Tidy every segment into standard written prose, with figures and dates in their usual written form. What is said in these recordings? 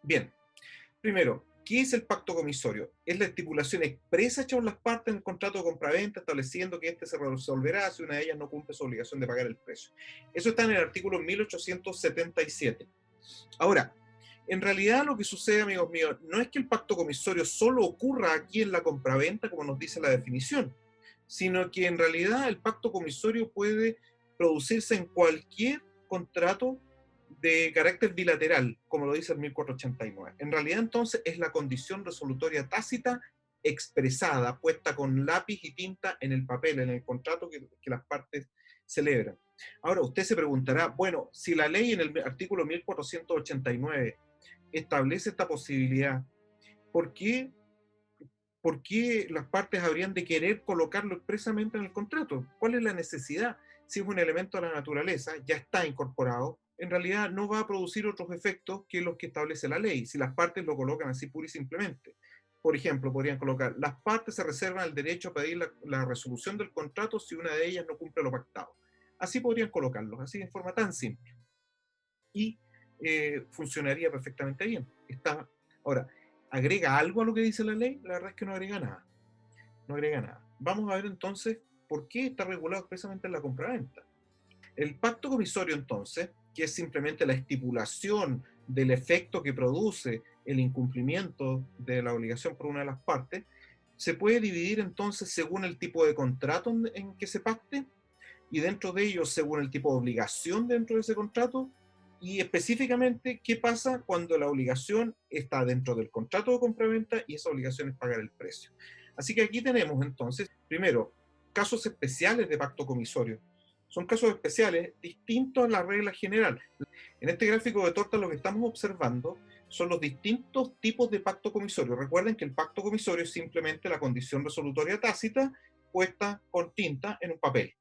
Bien, primero, ¿qué es el pacto comisorio? Es la estipulación expresa hecha por las partes en el contrato de compraventa estableciendo que éste se resolverá si una de ellas no cumple su obligación de pagar el precio. Eso está en el artículo 1877. Ahora, en realidad lo que sucede, amigos míos, no es que el pacto comisorio solo ocurra aquí en la compraventa, como nos dice la definición, sino que en realidad el pacto comisorio puede producirse en cualquier contrato de carácter bilateral, como lo dice el 1489. En realidad, entonces, es la condición resolutoria tácita expresada, puesta con lápiz y tinta en el papel, en el contrato que las partes celebran. Ahora, usted se preguntará, bueno, si la ley en el artículo 1489 establece esta posibilidad, ¿por qué, ¿por qué las partes habrían de querer colocarlo expresamente en el contrato? ¿Cuál es la necesidad? Si es un elemento de la naturaleza, ya está incorporado, en realidad no va a producir otros efectos que los que establece la ley, si las partes lo colocan así pura y simplemente. Por ejemplo, podrían colocar, las partes se reservan el derecho a pedir la resolución del contrato si una de ellas no cumple lo pactado. Así podrían colocarlos, así en forma tan simple. Y funcionaría perfectamente bien. Ahora, ¿agrega algo a lo que dice la ley? La verdad es que no agrega nada. No agrega nada. Vamos a ver entonces por qué está regulado expresamente en la compraventa. El pacto comisorio, entonces, que es simplemente la estipulación del efecto que produce el incumplimiento de la obligación por una de las partes, se puede dividir entonces según el tipo de contrato en que se pacte y dentro de ello según el tipo de obligación dentro de ese contrato y específicamente qué pasa cuando la obligación está dentro del contrato de compraventa y esa obligación es pagar el precio. Así que aquí tenemos entonces, primero, casos especiales de pacto comisorio. Son casos especiales distintos a la regla general. En este gráfico de torta lo que estamos observando son los distintos tipos de pacto comisorio. Recuerden que el pacto comisorio es simplemente la condición resolutoria tácita puesta con tinta en un papel.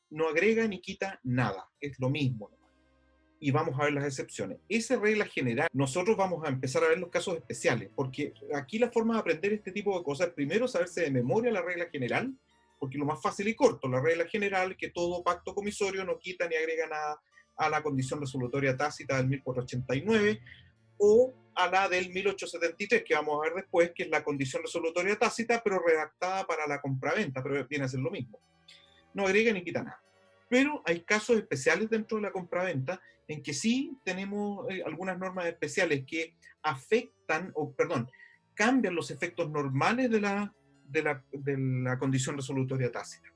No agrega ni quita nada, es lo mismo. Y vamos a ver las excepciones. Esa regla general, nosotros vamos a empezar a ver los casos especiales, porque aquí la forma de aprender este tipo de cosas, primero saberse de memoria la regla general, porque lo más fácil y corto, la regla general, que todo pacto comisorio no quita ni agrega nada a la condición resolutoria tácita del 1489 o a la del 1873, que vamos a ver después, que es la condición resolutoria tácita, pero redactada para la compraventa, pero viene a ser lo mismo. No agrega ni quita nada. Pero hay casos especiales dentro de la compraventa en que sí tenemos algunas normas especiales que afectan, o perdón, cambian los efectos normales de la condición resolutoria tácita.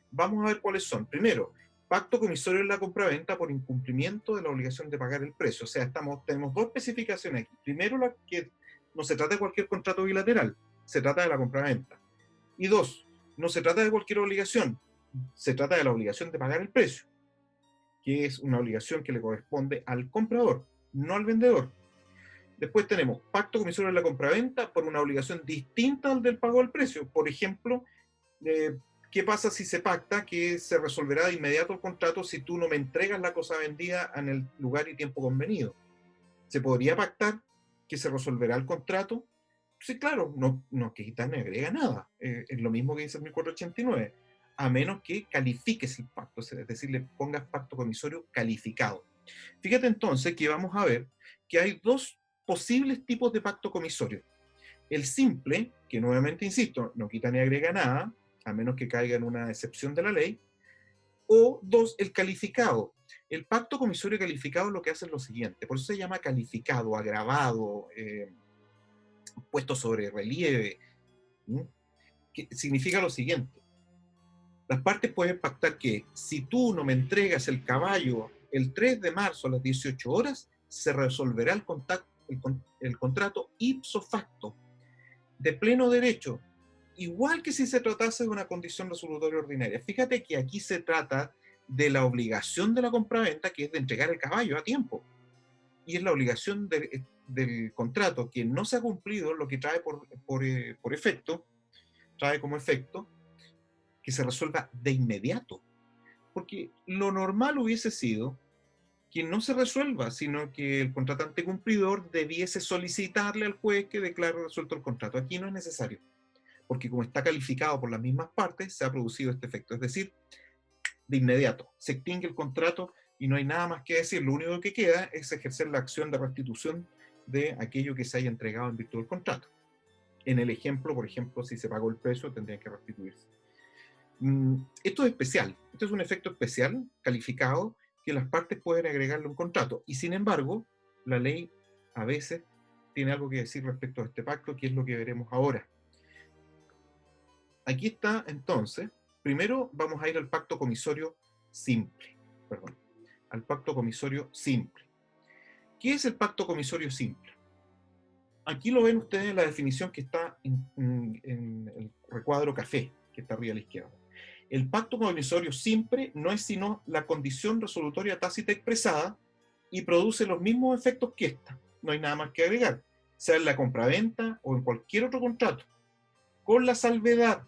Vamos a ver cuáles son. Primero, pacto comisorio en la compraventa por incumplimiento de la obligación de pagar el precio. O sea, tenemos dos especificaciones aquí. Primero, la que no se trata de cualquier contrato bilateral, se trata de la compraventa. Y dos, no se trata de cualquier obligación, se trata de la obligación de pagar el precio, que es una obligación que le corresponde al comprador, no al vendedor. Después tenemos pacto comisorio en la compraventa por una obligación distinta al del pago del precio. Por ejemplo, eh, ¿qué pasa si se pacta que se resolverá de inmediato el contrato si tú no me entregas la cosa vendida en el lugar y tiempo convenido? ¿Se podría pactar que se resolverá el contrato? Sí, claro, no quita ni agrega nada. Es lo mismo que dice el 1489, a menos que califiques el pacto, es decir, le pongas pacto comisorio calificado. Fíjate entonces que vamos a ver que hay dos posibles tipos de pacto comisorio. El simple, que nuevamente insisto, no quita ni agrega nada, a menos que caiga en una excepción de la ley, o dos, el calificado. El pacto comisorio calificado lo que hace es lo siguiente, por eso se llama calificado, agravado, puesto sobre relieve, ¿sí? Que significa lo siguiente, las partes pueden pactar que si tú no me entregas el caballo el 3 de marzo a las 18 horas, se resolverá el contrato ipso facto, de pleno derecho, igual que si se tratase de una condición resolutoria ordinaria. Fíjate que aquí se trata de la obligación de la compraventa, que es de entregar el caballo a tiempo, y es la obligación del contrato que no se ha cumplido, lo que trae por efecto, trae como efecto que se resuelva de inmediato. Porque lo normal hubiese sido que no se resuelva, sino que el contratante cumplidor debiese solicitarle al juez que declare resuelto el contrato. Aquí no es necesario, porque como está calificado por las mismas partes, se ha producido este efecto. Es decir, de inmediato, se extingue el contrato y no hay nada más que decir. Lo único que queda es ejercer la acción de restitución de aquello que se haya entregado en virtud del contrato. En el ejemplo, por ejemplo, si se pagó el precio, tendría que restituirse. Esto es especial, esto es un efecto especial calificado que las partes pueden agregarle a un contrato, y sin embargo, la ley a veces tiene algo que decir respecto a este pacto, que es lo que veremos ahora. Aquí está, entonces, primero vamos a ir al pacto comisorio simple, perdón, al pacto comisorio simple. ¿Qué es el pacto comisorio simple? Aquí lo ven ustedes en la definición que está en el recuadro café, que está arriba a la izquierda. El pacto comisorio simple no es sino la condición resolutoria tácita expresada y produce los mismos efectos que esta. No hay nada más que agregar, sea en la compraventa o en cualquier otro contrato, con la salvedad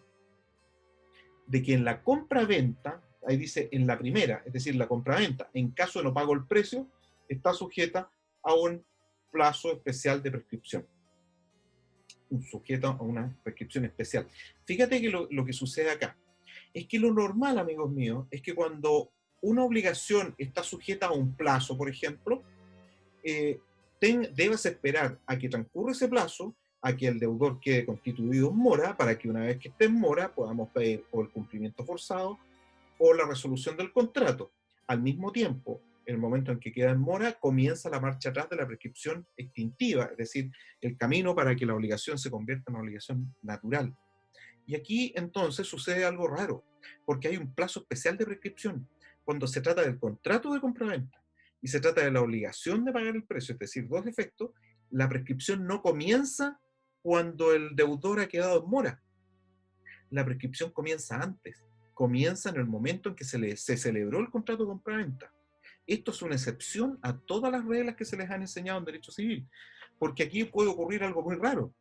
de que en la compraventa, ahí dice en la primera, es decir, la compraventa, en caso de no pago el precio, está sujeta a un plazo especial de prescripción. Sujeto a una prescripción especial. Fíjate que lo que sucede acá es que lo normal, amigos míos, es que cuando una obligación está sujeta a un plazo, por ejemplo, debas esperar a que transcurra ese plazo, a que el deudor quede constituido en mora, para que una vez que esté en mora podamos pedir o el cumplimiento forzado o la resolución del contrato. Al mismo tiempo, en el momento en que queda en mora, comienza la marcha atrás de la prescripción extintiva, es decir, el camino para que la obligación se convierta en una obligación natural. Y aquí entonces sucede algo raro, porque hay un plazo especial de prescripción. Cuando se trata del contrato de compraventa y se trata de la obligación de pagar el precio, es decir, dos efectos, la prescripción no comienza cuando el deudor ha quedado en mora. La prescripción comienza antes, comienza en el momento en que se celebró el contrato de compraventa. Esto es una excepción a todas las reglas que se les han enseñado en derecho civil, porque aquí puede ocurrir algo muy raro,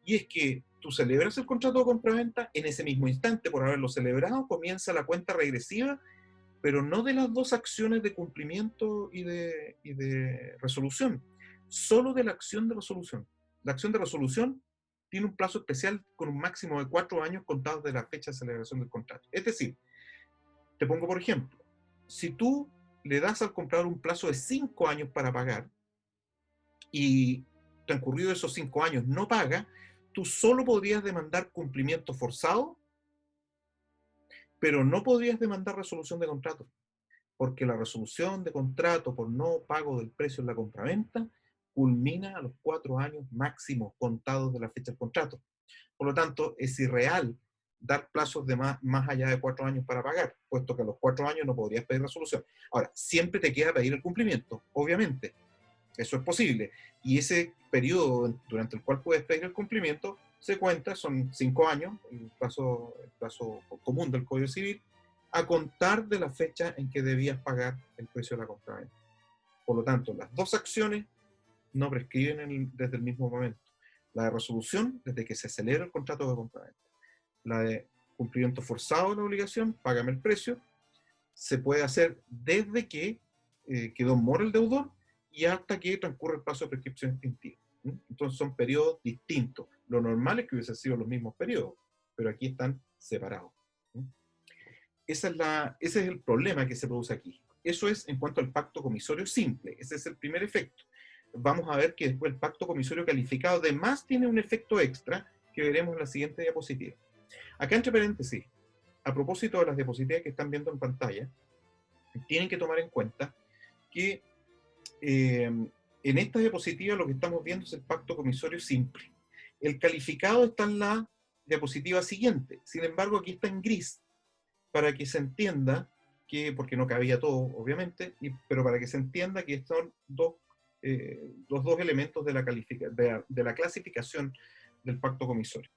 y es que tú celebras el contrato de compraventa, en ese mismo instante, por haberlo celebrado, comienza la cuenta regresiva, pero no de las dos acciones de cumplimiento y de resolución, solo de la acción de resolución. La acción de resolución tiene un plazo especial con un máximo de 4 años contados de la fecha de celebración del contrato. Es decir, te pongo por ejemplo, si tú le das al comprador un plazo de 5 años para pagar y transcurrido esos 5 años no paga, tú solo podrías demandar cumplimiento forzado, pero no podrías demandar resolución de contrato, porque la resolución de contrato por no pago del precio en la compraventa culmina a los 4 años máximos contados de la fecha del contrato. Por lo tanto, es irreal dar plazos de más allá de 4 años para pagar, puesto que a los 4 años no podrías pedir resolución. Ahora, siempre te queda pedir el cumplimiento, obviamente, eso es posible. Y ese periodo durante el cual puedes pedir el cumplimiento se cuenta, son 5 años, el plazo común del Código Civil, a contar de la fecha en que debías pagar el precio de la compraventa. Por lo tanto, las dos acciones no prescriben desde el mismo momento. La de resolución, desde que se celebra el contrato de compraventa. La de cumplimiento forzado de la obligación, págame el precio, se puede hacer desde que quedó en mora el deudor y hasta que transcurre el plazo de prescripción extintiva. Entonces son periodos distintos. Lo normal es que hubiesen sido los mismos periodos, pero aquí están separados. Ese es el problema que se produce aquí. Eso es en cuanto al pacto comisorio simple. Ese es el primer efecto. Vamos a ver que después el pacto comisorio calificado además tiene un efecto extra que veremos en la siguiente diapositiva. Acá entre paréntesis, a propósito de las diapositivas que están viendo en pantalla, tienen que tomar en cuenta que en esta diapositiva lo que estamos viendo es el pacto comisorio simple. El calificado está en la diapositiva siguiente, sin embargo aquí está en gris, para que se entienda que, porque no cabía todo, obviamente, pero para que se entienda que son los dos elementos de la clasificación del pacto comisorio.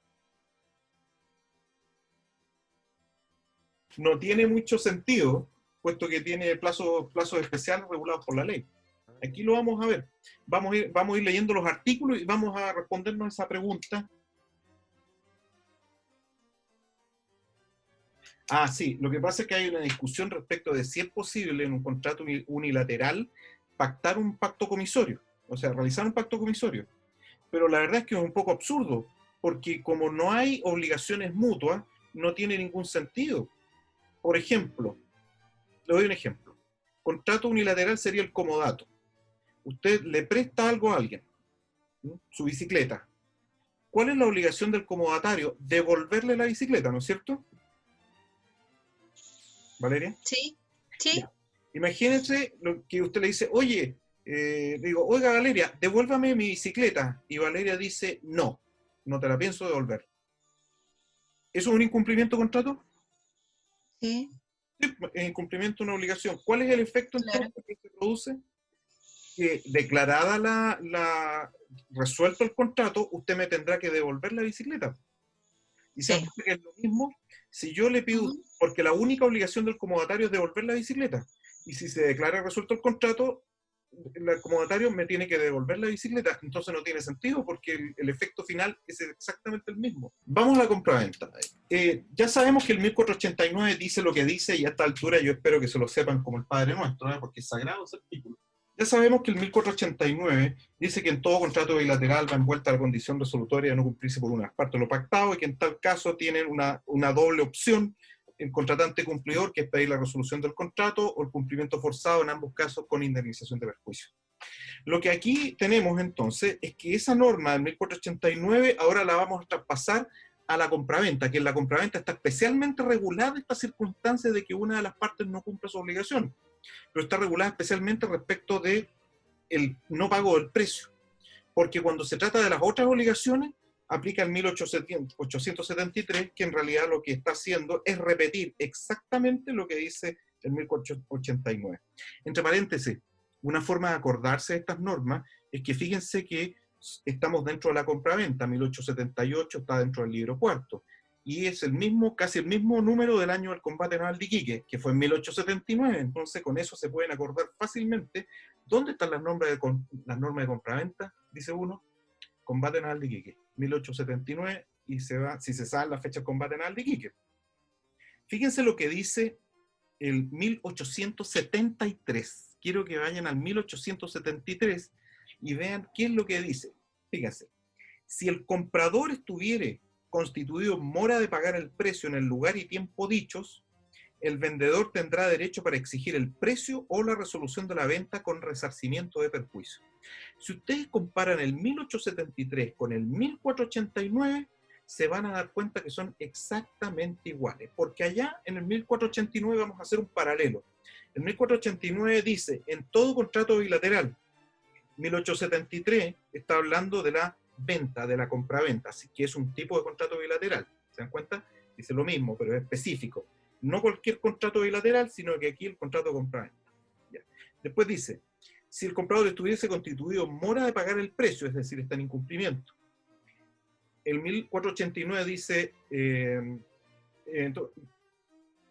No tiene mucho sentido, puesto que tiene plazos especiales regulados por la ley. Aquí lo vamos a ver. Vamos a ir leyendo los artículos y vamos a respondernos esa pregunta. Ah, sí, lo que pasa es que hay una discusión respecto de si es posible en un contrato unilateral pactar un pacto comisorio, o sea, realizar un pacto comisorio. Pero la verdad es que es un poco absurdo, porque como no hay obligaciones mutuas, no tiene ningún sentido. Por ejemplo, le doy un ejemplo. Contrato unilateral sería el comodato. Usted le presta algo a alguien su bicicleta. ¿Cuál es la obligación del comodatario? Devolverle la bicicleta, ¿no es cierto? ¿Valeria? Sí, sí, Ya. Imagínense lo que usted le dice, oye, digo, oiga Valeria, devuélvame mi bicicleta. Y Valeria dice, no, no te la pienso devolver. ¿Eso es un incumplimiento de contrato? sí, Sí, es incumplimiento de una obligación. ¿Cuál es el efecto claro, entonces que se produce? Que declarada resuelto el contrato, usted me tendrá que devolver la bicicleta. Y se dan sí. cuenta que es lo mismo si yo le pido, Ujú. porque la única obligación del comodatario es devolver la bicicleta. Y si se declara resuelto el contrato, el comodatario me tiene que devolver la bicicleta. Entonces no tiene sentido porque el efecto final es exactamente el mismo. Vamos a la compraventa. Ya sabemos que el 1489 dice lo que dice y a esta altura yo espero que se lo sepan como el Padre Nuestro, porque es sagrado ese artículo. Ya sabemos que el 1489 dice que en todo contrato bilateral va envuelta la condición resolutoria de no cumplirse por una de las partes lo pactado y que en tal caso tienen una doble opción el contratante cumplidor, que es pedir la resolución del contrato, o el cumplimiento forzado en ambos casos con indemnización de perjuicio. Lo que aquí tenemos entonces es que esa norma del 1489 ahora la vamos a traspasar a la compraventa, que en la compraventa está especialmente regulada esta circunstancia de que una de las partes no cumple su obligación, pero está regulada especialmente respecto de el no pago del precio, porque cuando se trata de las otras obligaciones, aplica el 1873, que en realidad lo que está haciendo es repetir exactamente lo que dice el 1489. Entre paréntesis, una forma de acordarse de estas normas es que fíjense que estamos dentro de la compraventa, 1878 está dentro del libro cuarto, y es el mismo, casi el mismo número del año del combate naval de Iquique, que fue en 1879, entonces con eso se pueden acordar fácilmente dónde están las normas de compraventa, dice uno, combate naval de Iquique, 1879, y se va, si se sabe la fecha del combate naval de Iquique. Fíjense lo que dice el 1873. Quiero que vayan al 1873 y vean qué es lo que dice. Fíjense, si el comprador estuviere constituido en mora de pagar el precio en el lugar y tiempo dichos, el vendedor tendrá derecho para exigir el precio o la resolución de la venta con resarcimiento de perjuicio. Si ustedes comparan el 1873 con el 1489, se van a dar cuenta que son exactamente iguales, porque allá en el 1489 vamos a hacer un paralelo. El 1489 dice, en todo contrato bilateral, 1873 está hablando de la venta, de la compraventa, así que es un tipo de contrato bilateral. ¿Se dan cuenta? Dice lo mismo, pero es específico. No cualquier contrato bilateral, sino que aquí el contrato de compraventa. Ya. Después dice, si el comprador estuviese constituido en mora de pagar el precio, es decir, está en incumplimiento. El 1489 dice,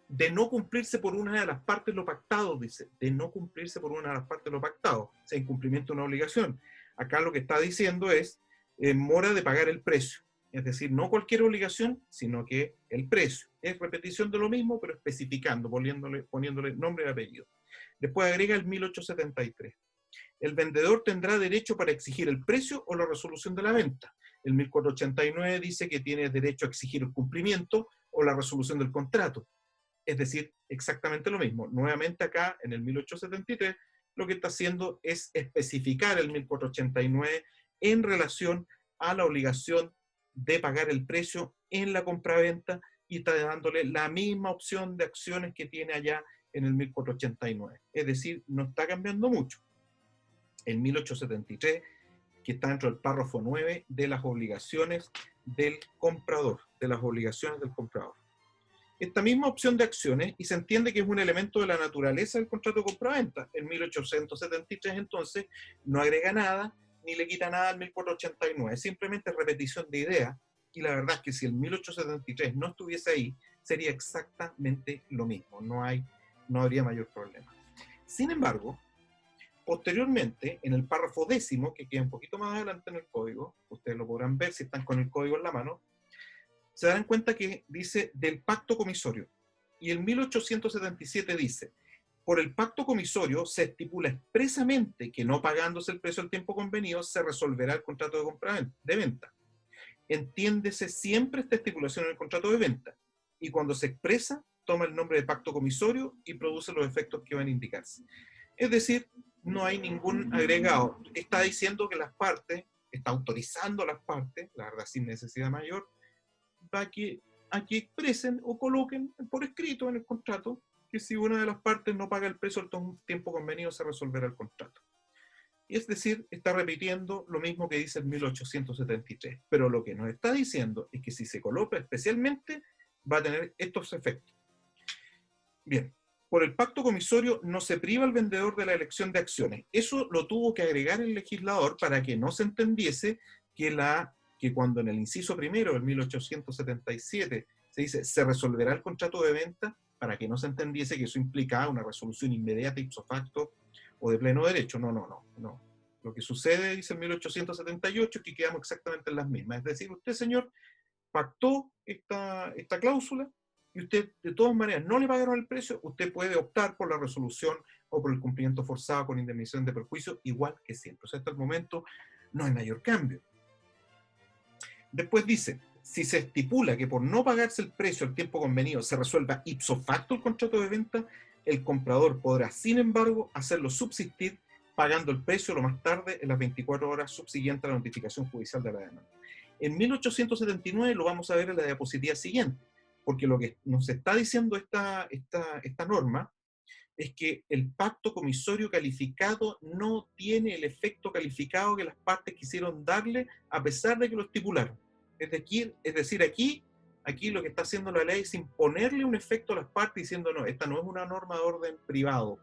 de no cumplirse por una de las partes lo pactado, dice, de no cumplirse por una de las partes lo pactado, o sea, incumplimiento de una obligación. Acá lo que está diciendo es mora de pagar el precio, es decir, no cualquier obligación, sino que el precio. Es repetición de lo mismo, pero especificando, poniéndole nombre y apellido. Después agrega el 1873. El vendedor tendrá derecho para exigir el precio o la resolución de la venta. El 1489 dice que tiene derecho a exigir el cumplimiento o la resolución del contrato. Es decir, exactamente lo mismo. Nuevamente acá, en el 1873, lo que está haciendo es especificar el 1489 en relación a la obligación de pagar el precio en la compraventa y está dándole la misma opción de acciones que tiene allá en el 1489. Es decir, no está cambiando mucho. El 1873, que está dentro del párrafo 9 de las obligaciones del comprador, de las obligaciones del comprador. Esta misma opción de acciones, y se entiende que es un elemento de la naturaleza del contrato de compraventa. En 1873 entonces no agrega nada ni le quita nada al 1489, simplemente repetición de idea, y la verdad es que si el 1873 no estuviese ahí, sería exactamente lo mismo, no habría mayor problema. Sin embargo, posteriormente, en el párrafo 10, que queda un poquito más adelante en el código, ustedes lo podrán ver si están con el código en la mano, se darán cuenta que dice del pacto comisorio. Y el 1877 dice, por el pacto comisorio se estipula expresamente que no pagándose el precio al tiempo convenido se resolverá el contrato de compra de venta. Entiéndese siempre esta estipulación en el contrato de venta. Y cuando se expresa, toma el nombre de pacto comisorio y produce los efectos que van a indicarse. Es decir, no hay ningún agregado. Está diciendo que las partes está autorizando a las partes, la verdad sin necesidad mayor, a que expresen o coloquen por escrito en el contrato que si una de las partes no paga el precio al tiempo convenido se resolverá el contrato. Es decir, está repitiendo lo mismo que dice el 1873, pero lo que nos está diciendo es que si se coloca especialmente va a tener estos efectos. Bien, por el pacto comisorio no se priva al vendedor de la elección de acciones. Eso lo tuvo que agregar el legislador para que no se entendiese que cuando en el inciso primero del 1877 se dice se resolverá el contrato de venta, para que no se entendiese que eso implicaba una resolución inmediata ipso facto o de pleno derecho. No. Lo que sucede, dice el 1878, es que quedamos exactamente en las mismas. Es decir, usted, señor, pactó esta cláusula y usted de todas maneras no le pagaron el precio, usted puede optar por la resolución o por el cumplimiento forzado con indemnización de perjuicio, igual que siempre. O sea, hasta el momento no hay mayor cambio. Después dice, si se estipula que por no pagarse el precio al tiempo convenido se resuelva ipso facto el contrato de venta, el comprador podrá, sin embargo, hacerlo subsistir pagando el precio lo más tarde en las 24 horas subsiguientes a la notificación judicial de la demanda. En 1879 lo vamos a ver en la diapositiva siguiente, porque lo que nos está diciendo esta norma es que el pacto comisorio calificado no tiene el efecto calificado que las partes quisieron darle a pesar de que lo estipularon. Es decir, aquí lo que está haciendo la ley es imponerle un efecto a las partes diciendo, no, esta no es una norma de orden privado,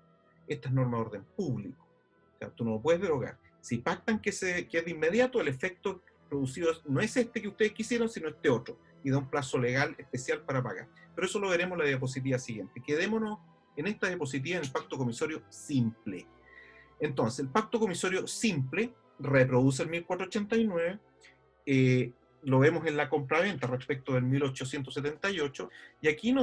esta es norma de orden público. O sea, tú no lo puedes derogar. Si pactan que es de inmediato, el efecto producido no es este que ustedes quisieron, sino este otro, y da un plazo legal especial para pagar. Pero eso lo veremos en la diapositiva siguiente. Quedémonos en esta diapositiva en el pacto comisorio simple. Entonces, el pacto comisorio simple reproduce el 1489, lo vemos en la compraventa respecto del 1878, y aquí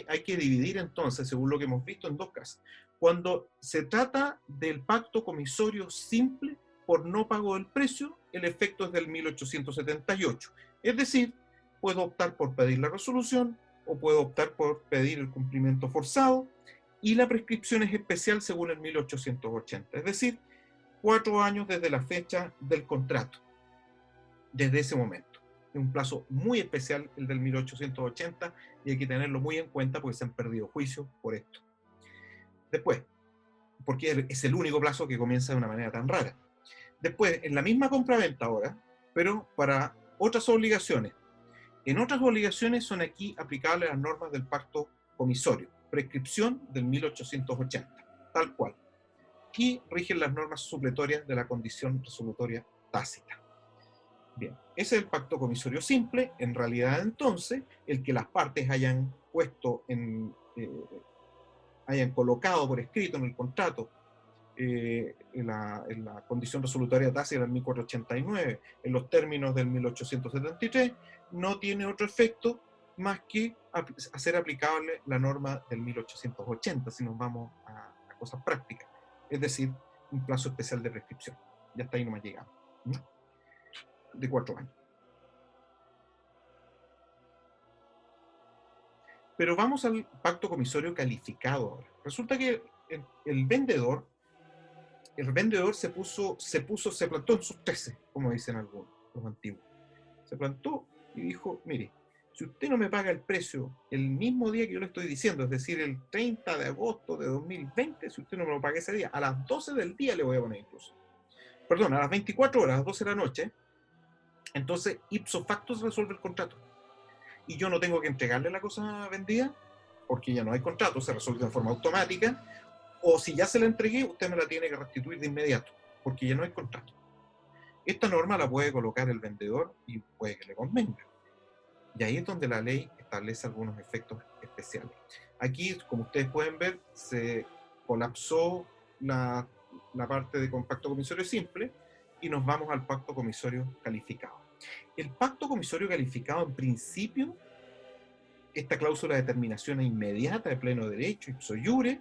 hay que dividir entonces, según lo que hemos visto, en dos casos. Cuando se trata del pacto comisorio simple por no pago del precio, el efecto es del 1878. Es decir, puedo optar por pedir la resolución o puedo optar por pedir el cumplimiento forzado, y la prescripción es especial según el 1880. Es decir, 4 años desde la fecha del contrato, desde ese momento. Es un plazo muy especial el del 1880 y hay que tenerlo muy en cuenta porque se han perdido juicios por esto. Después, porque es el único plazo que comienza de una manera tan rara. Después, en la misma compraventa ahora, pero para otras obligaciones. En otras obligaciones son aquí aplicables las normas del pacto comisorio, prescripción del 1880, tal cual. Y rigen las normas supletorias de la condición resolutoria tácita. Bien, ese es el pacto comisorio simple. En realidad, entonces, el que las partes hayan puesto hayan colocado por escrito en el contrato en la condición resolutoria tácita del 1489, en los términos del 1873, no tiene otro efecto más que hacer aplicable la norma del 1880, si nos vamos a cosas prácticas, es decir, un plazo especial de prescripción. Ya está ahí nomás llegamos. De 4 años. Pero vamos al pacto comisorio calificado ahora. Resulta que el vendedor se plantó en sus tesis, como dicen algunos, los antiguos. Se plantó y dijo, mire, si usted no me paga el precio el mismo día que yo le estoy diciendo, es decir, el 30 de agosto de 2020, si usted no me lo paga ese día, a las 12 del día le voy a poner incluso. Perdón, a las 24 horas, a las 12 de la noche, entonces ipso facto se resuelve el contrato. Y yo no tengo que entregarle la cosa vendida, porque ya no hay contrato, se resuelve de forma automática, o si ya se la entregué, usted me la tiene que restituir de inmediato, porque ya no hay contrato. Esta norma la puede colocar el vendedor y puede que le convenga. Y ahí es donde la ley establece algunos efectos especiales. Aquí, como ustedes pueden ver, se colapsó la parte de pacto comisorio simple y nos vamos al pacto comisorio calificado. El pacto comisorio calificado, en principio, esta cláusula de terminación inmediata de pleno derecho, ipso iure,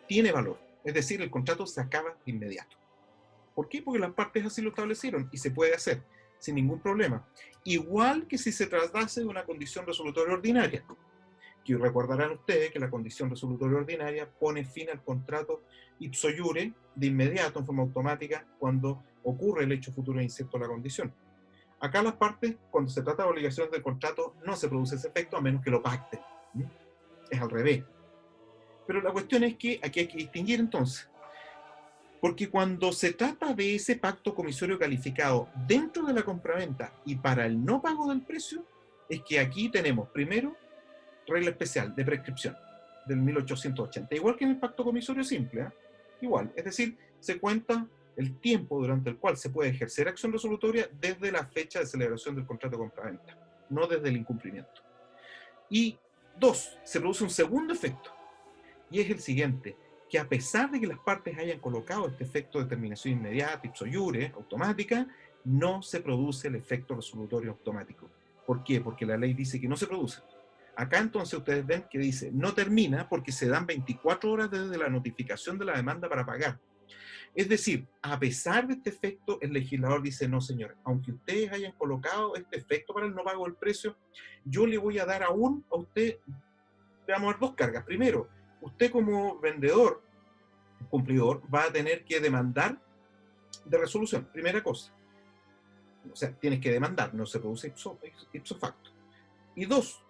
tiene valor. Es decir, el contrato se acaba de inmediato. ¿Por qué? Porque las partes así lo establecieron y se puede hacer sin ningún problema. Igual que si se tratase de una condición resolutoria ordinaria. que recordarán ustedes que la condición resolutoria ordinaria pone fin al contrato ipso iure de inmediato, en forma automática, cuando ocurre el hecho futuro inserto a la condición. Acá las partes, cuando se trata de obligaciones del contrato, no se produce ese efecto a menos que lo pacten. Es al revés. Pero la cuestión es que aquí hay que distinguir entonces, porque cuando se trata de ese pacto comisorio calificado dentro de la compraventa y para el no pago del precio, es que aquí tenemos primero regla especial de prescripción del 1880, igual que en el pacto comisorio simple, ¿eh? Igual, es decir, se cuenta el tiempo durante el cual se puede ejercer acción resolutoria desde la fecha de celebración del contrato de compraventa, no desde el incumplimiento. Y dos, se produce un segundo efecto, y es el siguiente, que a pesar de que las partes hayan colocado este efecto de terminación inmediata, ipso iure, automática, no se produce el efecto resolutorio automático. ¿Por qué? Porque la ley dice que no se produce. Acá entonces ustedes ven que dice no termina porque se dan 24 horas desde la notificación de la demanda para pagar. Es decir, a pesar de este efecto, el legislador dice, no señor, aunque ustedes hayan colocado este efecto para el no pago del precio, yo le voy a dar aún a usted, le vamos a dar dos cargas. Primero, usted como vendedor, cumplidor, va a tener que demandar de resolución, primera cosa. O sea, tienes que demandar, no se produce ipso facto. Y dos,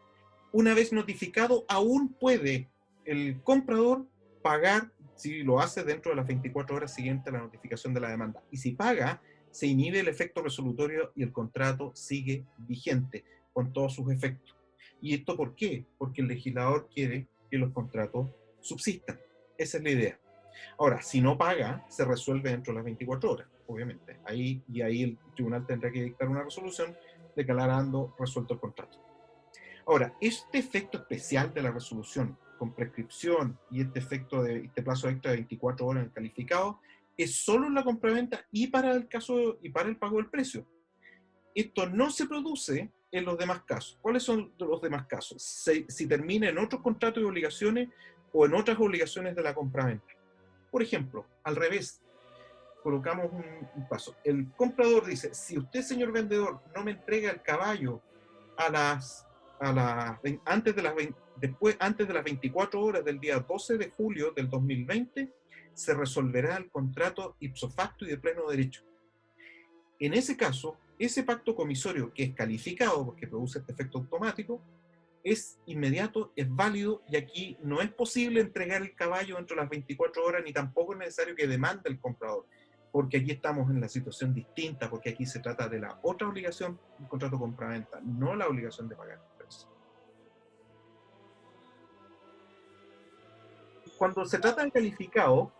una vez notificado, aún puede el comprador pagar si lo hace dentro de las 24 horas siguientes a la notificación de la demanda. Y si paga, se inhibe el efecto resolutorio y el contrato sigue vigente con todos sus efectos. ¿Y esto por qué? Porque el legislador quiere que los contratos subsistan. Esa es la idea. Ahora, si no paga, se resuelve dentro de las 24 horas, obviamente. Ahí el tribunal tendrá que dictar una resolución declarando resuelto el contrato. Ahora, este efecto especial de la resolución con prescripción y este efecto de este plazo extra de 24 horas en el calificado es solo en la compraventa y para el caso y para el pago del precio. Esto no se produce en los demás casos. ¿Cuáles son los demás casos? Si termina en otros contratos y obligaciones o en otras obligaciones de la compraventa. Por ejemplo, al revés, colocamos un paso. El comprador dice, si usted, señor vendedor, no me entrega el caballo antes de las 24 horas del día 12 de julio del 2020, se resolverá el contrato ipso facto y de pleno derecho. En ese caso, ese pacto comisorio que es calificado porque produce este efecto automático, es inmediato, es válido y aquí no es posible entregar el caballo dentro de las 24 horas ni tampoco es necesario que demande el comprador, porque aquí estamos en la situación distinta, porque aquí se trata de la otra obligación del contrato compraventa, no la obligación de pagar el precio. Cuando se trata de calificado,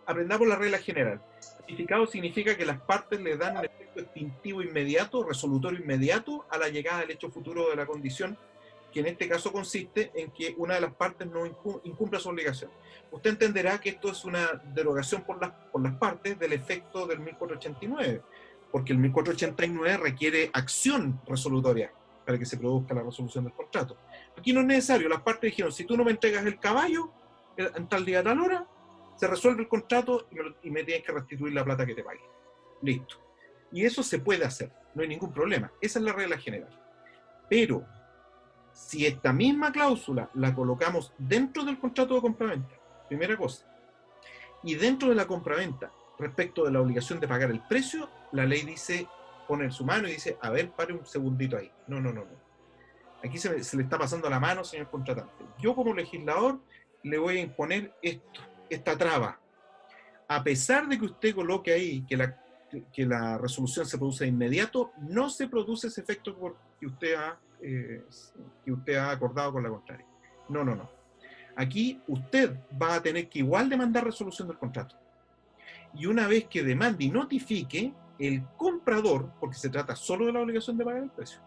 aprendamos la regla general. Calificado significa que las partes le dan un efecto extintivo inmediato, resolutorio inmediato, a la llegada del hecho futuro de la condición, que en este caso consiste en que una de las partes no incumpla su obligación. Usted entenderá que esto es una derogación por las partes del efecto del 1489, porque el 1489 requiere acción resolutoria para que se produzca la resolución del contrato. Aquí no es necesario, las partes dijeron, si tú no me entregas el caballo en tal día, a tal hora, se resuelve el contrato y me tienes que restituir la plata que te pague. Listo. Y eso se puede hacer, no hay ningún problema. Esa es la regla general. Pero si esta misma cláusula la colocamos dentro del contrato de compraventa, primera cosa, y dentro de la compraventa, respecto de la obligación de pagar el precio, la ley dice, pone su mano y dice, a ver, pare un segundito ahí. No. Aquí se le está pasando la mano, señor contratante. Yo como legislador le voy a imponer esta traba. A pesar de que usted coloque ahí que la resolución se produce de inmediato, no se produce ese efecto que usted ha acordado con la contraria. No. Aquí usted va a tener que igual demandar resolución del contrato. Y una vez que demande y notifique, el comprador, porque se trata solo de la obligación de pagar el precio,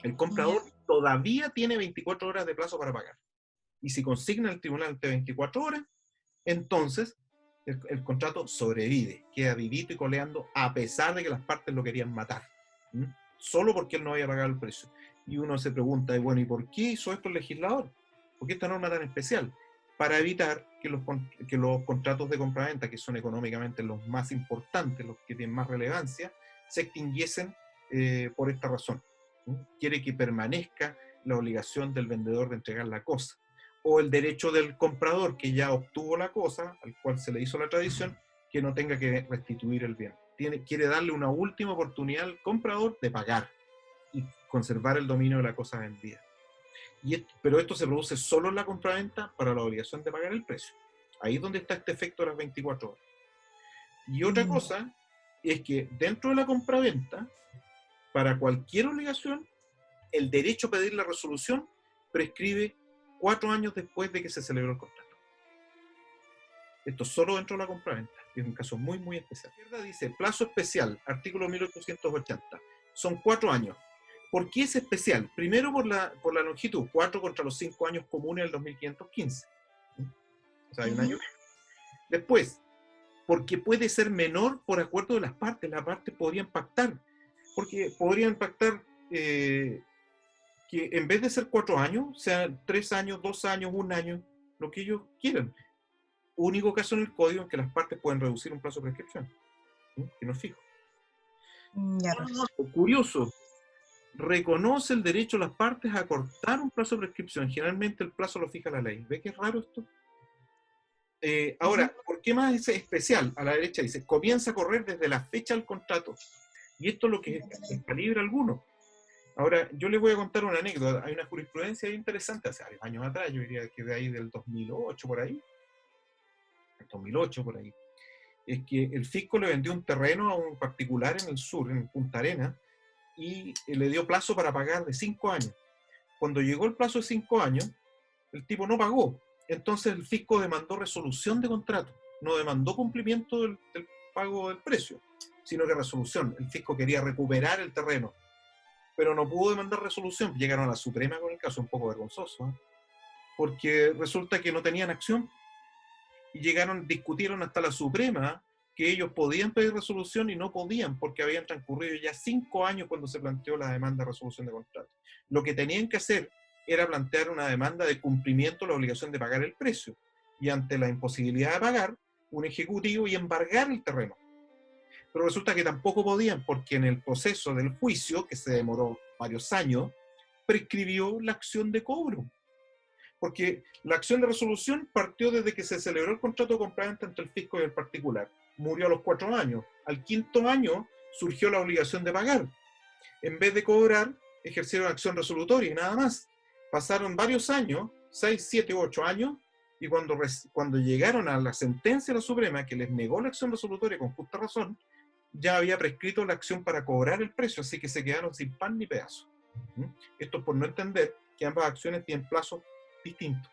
el comprador todavía tiene 24 horas de plazo para pagar. Y si consigna el tribunal ante 24 horas, entonces el contrato sobrevive, queda vivito y coleando a pesar de que las partes lo querían matar. Solo porque él no había pagado el precio. Y uno se pregunta, bueno, ¿y por qué hizo esto el legislador? ¿Por qué esta norma tan especial? Para evitar que los contratos de compraventa, que son económicamente los más importantes, los que tienen más relevancia, se extinguiesen por esta razón. Quiere que permanezca la obligación del vendedor de entregar la cosa, o el derecho del comprador que ya obtuvo la cosa, al cual se le hizo la tradición, que no tenga que restituir el bien. Quiere darle una última oportunidad al comprador de pagar y conservar el dominio de la cosa vendida. Pero esto se produce solo en la compraventa para la obligación de pagar el precio. Ahí es donde está este efecto de las 24 horas. Y otra cosa es que dentro de la compraventa, para cualquier obligación, el derecho a pedir la resolución prescribe 4 años después de que se celebró el contrato. Esto solo dentro de la compraventa. Es un caso muy, muy especial. La izquierda dice, plazo especial, artículo 1880. Son 4 años. ¿Por qué es especial? Primero por la longitud, 4 contra los 5 años comunes del 2515. O sea, hay un año menos. Después, porque puede ser menor por acuerdo de las partes. Las partes podrían pactar. Porque podrían pactar que en vez de ser 4 años, sean 3 años, 2 años, 1 año, lo que ellos quieran. Único caso en el código en que las partes pueden reducir un plazo de prescripción, que no es fijo. Curioso, reconoce el derecho de las partes a cortar un plazo de prescripción. Generalmente el plazo lo fija la ley. ¿Ve que es raro esto? Ahora, ¿por qué más es especial? A la derecha dice, comienza a correr desde la fecha del contrato. Y esto es lo que descalibra alguno. Ahora, yo les voy a contar una anécdota. Hay una jurisprudencia interesante hace varios años atrás, yo diría que de ahí del 2008 por ahí. 2008 por ahí. Es que el fisco le vendió un terreno a un particular en el sur, en Punta Arenas, y le dio plazo para pagar de 5 años. Cuando llegó el plazo de 5 años, el tipo no pagó. Entonces el fisco demandó resolución de contrato, no demandó cumplimiento del pago del precio, sino que resolución. El fisco quería recuperar el terreno, pero no pudo demandar resolución. Llegaron a la Suprema con el caso, un poco vergonzoso, porque resulta que no tenían acción. Y discutieron hasta la Suprema que ellos podían pedir resolución y no podían porque habían transcurrido ya 5 años cuando se planteó la demanda de resolución de contrato. Lo que tenían que hacer era plantear una demanda de cumplimiento de la obligación de pagar el precio y ante la imposibilidad de pagar, un ejecutivo y embargar el terreno. Pero resulta que tampoco podían porque en el proceso del juicio, que se demoró varios años, prescribió la acción de cobro. Porque la acción de resolución partió desde que se celebró el contrato de compraventa entre el fisco y el particular. Murió a los 4 años. Al 5.º año surgió la obligación de pagar. En vez de cobrar, ejercieron acción resolutoria y nada más. Pasaron varios años, 6, 7, 8 años, y cuando llegaron a la sentencia de la Suprema, que les negó la acción resolutoria con justa razón, ya había prescrito la acción para cobrar el precio, así que se quedaron sin pan ni pedazo. Esto por no entender que ambas acciones tienen plazos distintos.